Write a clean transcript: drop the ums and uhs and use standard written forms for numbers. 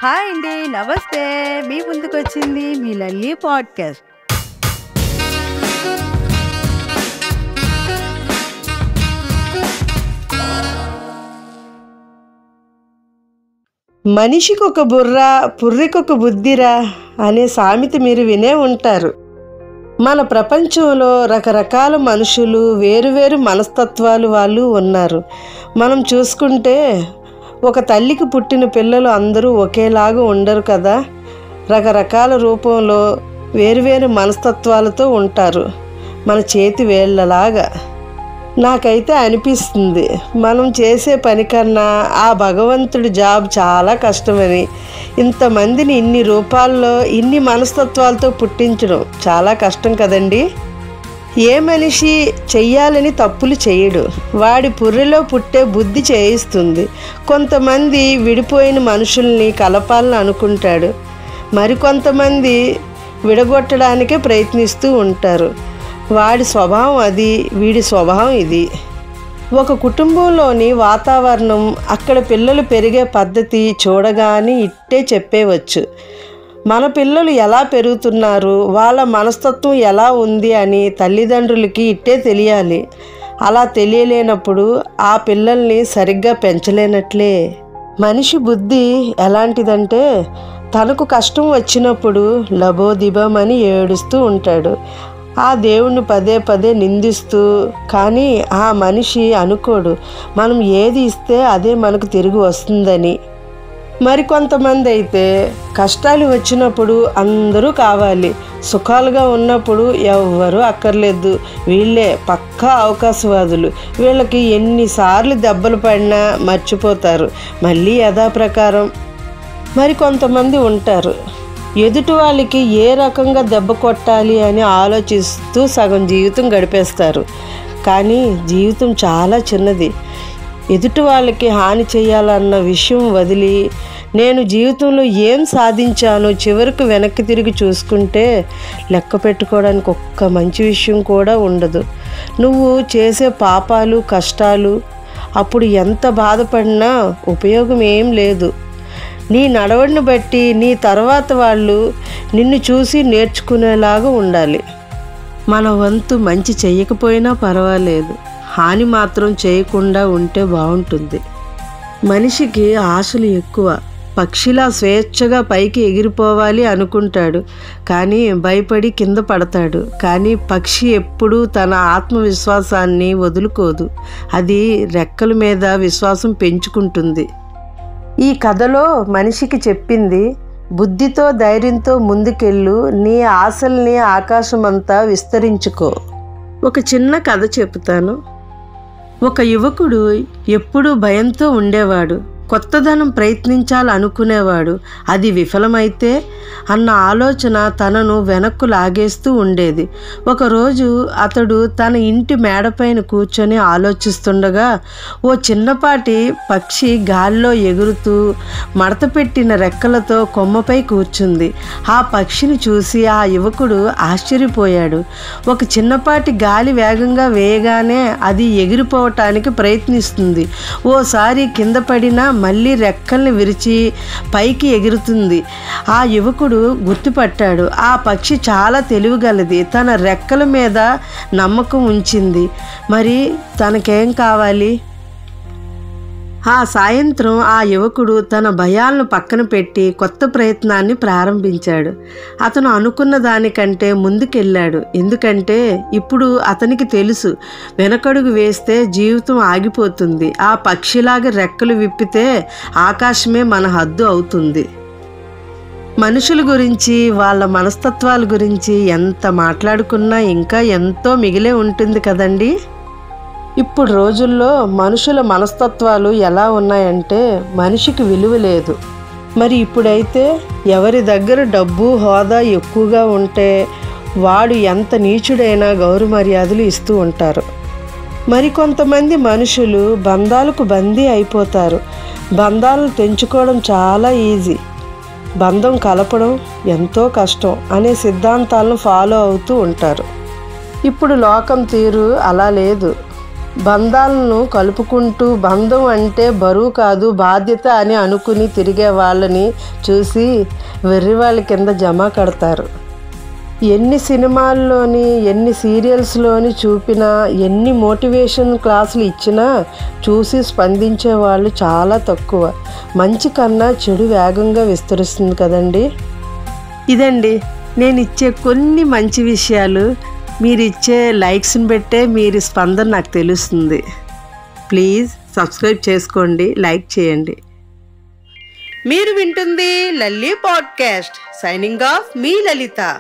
Hi అండి, నమస్తే. మీ ముందుకు వచ్చింది మీ లల్లి పాడ్కాస్ట్. మనిషికొక బుర్ర పుర్రెకొక బుద్ధిరా అనే సామెత మీరు వినే ఉంటారు. మన ప్రపంచంలో రకరకాల మనుషులు, వేరువేరు మనస్తత్వాలు వాళ్ళు ఉన్నారు. మనం చూసుకుంటే ఒక తల్లికి పుట్టిన పిల్లలు అందరూ ఒకేలాగా ఉండరు కదా. రకరకాల రూపంలో వేరువేరు మనస్తత్వాలతో ఉంటారు, మన చేతి వేళ్ళలాగా. నాకైతే అనిపిస్తుంది మనం చేసే పని కన్నా ఆ భగవంతుడి జాబ్ చాలా కష్టమని. ఇంతమందిని ఇన్ని రూపాల్లో ఇన్ని మనస్తత్వాలతో పుట్టించడం చాలా కష్టం కదండి. ఏ మనిషి చెయ్యాలని తప్పులు చేయడు, వాడి పుర్రెలో పుట్టే బుద్ధి చేయిస్తుంది. కొంతమంది విడిపోయిన మనుషుల్ని కలపాలని అనుకుంటాడు, మరికొంతమంది విడగొట్టడానికే ప్రయత్నిస్తూ ఉంటారు. వాడి స్వభావం అది, వీడి స్వభావం ఇది. ఒక కుటుంబంలోని వాతావరణం, అక్కడ పిల్లలు పెరిగే పద్ధతి చూడగానే ఇట్టే చెప్పేవచ్చు. మన పిల్లలు ఎలా పెరుగుతున్నారు, వాళ్ళ మనస్తత్వం ఎలా ఉంది అని తల్లిదండ్రులకి ఇట్టే తెలియాలి. అలా తెలియలేనప్పుడు ఆ పిల్లల్ని సరిగ్గా పెంచలేనట్లే. మనిషి బుద్ధి ఎలాంటిదంటే, తనకు కష్టం వచ్చినప్పుడు లబోదిబమని ఏడుస్తూ ఉంటాడు. ఆ దేవుణ్ణి పదే పదే నిందిస్తూ. కానీ ఆ మనిషి అనుకోడు మనం ఏది ఇస్తే అదే మనకు తిరిగి వస్తుందని. మరికొంతమంది అయితే కష్టాలు వచ్చినప్పుడు అందరూ కావాలి, సుఖాలుగా ఉన్నప్పుడు ఎవ్వరూ అక్కర్లేదు, వీళ్ళే పక్కా అవకాశవాదులు. వీళ్ళకి ఎన్నిసార్లు దెబ్బలు పడినా మర్చిపోతారు, మళ్ళీ యథాప్రకారం. మరికొంతమంది ఉంటారు, ఎదుటి వాళ్ళకి ఏ రకంగా దెబ్బ కొట్టాలి అని ఆలోచిస్తూ సగం జీవితం గడిపేస్తారు. కానీ జీవితం చాలా చిన్నది. ఎదుటి వాళ్ళకి హాని చేయాలన్న విషయం వదిలి, నేను జీవితంలో ఏం సాధించానో చివరికి వెనక్కి తిరిగి చూసుకుంటే లెక్క పెట్టుకోవడానికి ఒక్క మంచి విషయం కూడా ఉండదు. నువ్వు చేసే పాపాలు, కష్టాలు అప్పుడు ఎంత బాధపడినా ఉపయోగం ఏం లేదు. నీ నడవడిని బట్టి నీ తర్వాత వాళ్ళు నిన్ను చూసి నేర్చుకునేలాగా ఉండాలి. మన వంతు మంచి చెయ్యకపోయినా పర్వాలేదు, హాని మాత్రం చేయకుండా ఉంటే బాగుంటుంది. మనిషికి ఆశలు ఎక్కువ. పక్షిలా స్వేచ్ఛగా పైకి ఎగిరిపోవాలి అనుకుంటాడు, కానీ భయపడి కింద పడతాడు. కానీ పక్షి ఎప్పుడూ తన ఆత్మవిశ్వాసాన్ని వదులుకోదు, అది రెక్కల మీద విశ్వాసం పెంచుకుంటుంది. ఈ కథలో మనిషికి చెప్పింది, బుద్ధితో ధైర్యంతో ముందుకెళ్ళు, నీ ఆశల్ని ఆకాశమంతా విస్తరించుకో. ఒక చిన్న కథ చెప్తాను. ఒక యువకుడు ఎప్పుడూ భయంతో ఉండేవాడు. కొత్తదనం ప్రయత్నించాలనుకునేవాడు. అది విఫలమైతే అన్న ఆలోచన తనను వెనక్కు లాగేస్తూ ఉండేది. ఒకరోజు అతడు తన ఇంటి మేడపైన కూర్చొని ఆలోచిస్తుండగా ఓ చిన్నపాటి పక్షి గాలిలో ఎగురుతూ మడతపెట్టిన రెక్కలతో కొమ్మపై కూర్చుంది. ఆ పక్షిని చూసి ఆ యువకుడు ఆశ్చర్యపోయాడు. ఒక చిన్నపాటి గాలి వేగంగా వేయగానే అది ఎగిరిపోవటానికి ప్రయత్నిస్తుంది. ఓసారి కింద పడినా మళ్ళీ రెక్కల్ని విరిచి పైకి ఎగురుతుంది. ఆ యువకుడు గుర్తుపట్టాడు, ఆ పక్షి చాలా తెలివిగలది, తన రెక్కల మీద నమ్మకం ఉంచింది. మరి తనకేం కావాలి? ఆ సాయంత్రం ఆ యువకుడు తన భయాలను పక్కన పెట్టి కొత్త ప్రయత్నాన్ని ప్రారంభించాడు. అతను అనుకున్న దానికంటే ముందుకెళ్ళాడు. ఎందుకంటే ఇప్పుడు అతనికి తెలుసు, వెనకడుగు వేస్తే జీవితం ఆగిపోతుంది. ఆ పక్షిలాగా రెక్కలు విప్పితే ఆకాశమే మన హద్దు అవుతుంది. మనుషుల గురించి, వాళ్ళ మనస్తత్వాల గురించి ఎంత మాట్లాడుకున్నా ఇంకా ఎంతో మిగిలే ఉంటుంది కదండి. ఇప్పుడు రోజుల్లో మనుషుల మనస్తత్వాలు ఎలా ఉన్నాయంటే, మనిషికి విలువ లేదు. మరి ఇప్పుడైతే ఎవరి దగ్గర డబ్బు, హోదా ఎక్కువగా ఉంటే వాడు ఎంత నీచుడైనా గౌరవ మర్యాదలు ఇస్తూ ఉంటారు. మరికొంతమంది మనుషులు బంధాలకు బందీ అయిపోతారు. బంధాలను తెంచుకోవడం చాలా ఈజీ, బంధం కలపడం ఎంతో కష్టం అనే సిద్ధాంతాలను ఫాలో అవుతూ ఉంటారు. ఇప్పుడు లోకం తీరు అలా లేదు. బంధాలను కలుపుకుంటూ బంధం అంటే బరువు కాదు బాధ్యత అని అనుకుని తిరిగే వాళ్ళని చూసి వెర్రివాళ్ళ కింద జమ కడతారు. ఎన్ని సినిమాల్లోని ఎన్ని సీరియల్స్లోని చూపినా ఎన్ని మోటివేషన్ క్లాసులు ఇచ్చినా చూసి స్పందించే వాళ్ళు చాలా తక్కువ. మంచి కన్నా చెడు వేగంగా విస్తరిస్తుంది కదండి. ఇదండి నేను ఇచ్చే కొన్ని మంచి విషయాలు. మీరు ఇచ్చే లైక్స్ని బట్టే మీరు స్పందన నాకు తెలుస్తుంది. ప్లీజ్ సబ్స్క్రైబ్ చేసుకోండి, లైక్ చేయండి. మీరు వింటుంది లల్లి పాడ్కాస్ట్. సైనింగ్ ఆఫ్ మీ లలిత.